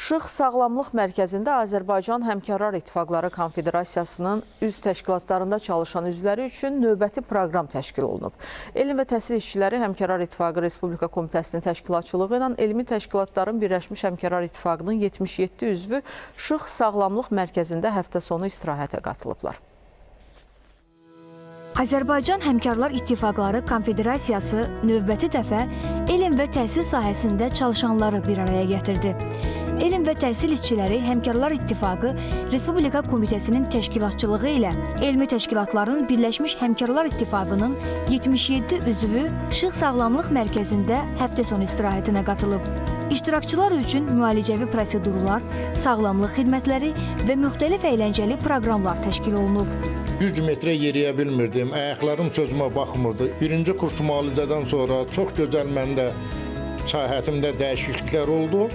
Şıx Sağlamlıq Mərkəzində Azərbaycan Həmkarlar İttifaqları Konfederasiyasının üzv təşkilatlarında çalışan üzvləri üçün növbəti proqram təşkil olunub. Elm və Təhsil İşçiləri Həmkarlar İttifaqı Respublika Komitəsinin təşkilatçılığı ilə Elmi Təşkilatların Birləşmiş Həmkarlar İttifaqının 77 üzvü Şıx Sağlamlıq Mərkəzində həftə sonu istirahətə qatılıblar. Azərbaycan Həmkarlar İttifaqları Konfederasiyası növbəti dəfə elm və təhsil sahəsində çalışanları bir araya gətirdi. Elm və Təhsil İşçiləri Həmkarlar İttifaqı Respublika Komitəsinin təşkilatçılığı ilə Elmi Təşkilatların Birləşmiş Həmkarlar İttifaqının 77 üzvü Şıx Sağlamlıq Mərkəzində həftə sonu istirahətinə qatılıb. İştirakçılar üçün müalicəvi prosedurlar, sağlamlıq xidmətləri və müxtəlif əyləncəli proqramlar təşkil olunub. 100 metrə yeriyə bilmirdim, ayaqlarım sözümə baxmırdı. Birinci kurs müalicədən sonra çox gözəl məndə sahətimdə dəyişikliklər oldu.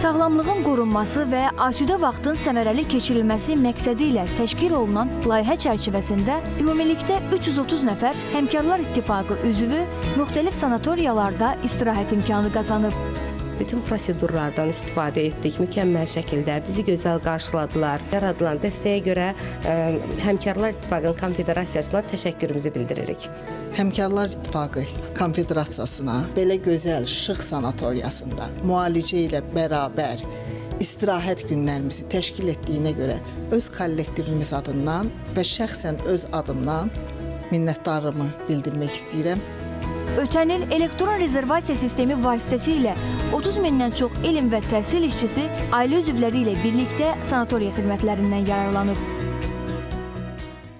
Sağlamlığın qorunması və asudə vaxtın səmərəli keçirilməsi məqsədi ilə təşkil olunan layihə çərçivəsində ümumilikdə 330 nəfər Həmkarlar İttifaqı üzvü müxtəlif sanatoriyalarda istirahət imkanı qazanıb. Bütün prosedurlardan istifadə etdik, mükəmməl şəkildə bizi gözəl qarşıladılar. Yaradılan dəstəyə görə Həmkarlar İttifaqının Konfederasiyasına təşəkkürümüzü bildiririk. Həmkarlar İttifaqı Konfederasiyasına belə gözəl Şıx sanatoriyasında müalicə ilə bərabər istirahət günlərimizi təşkil etdiyinə görə öz kollektivimiz adından və şəxsən öz adımdan minnətdarlığımı bildirmək istəyirəm. Ötən il elektron rezervasiya sistemi vasitəsilə 30 mindən çox elm və təhsil işçisi ailə üzvləri ilə birlikdə sanatoriya xidmətlərindən yararlanıb.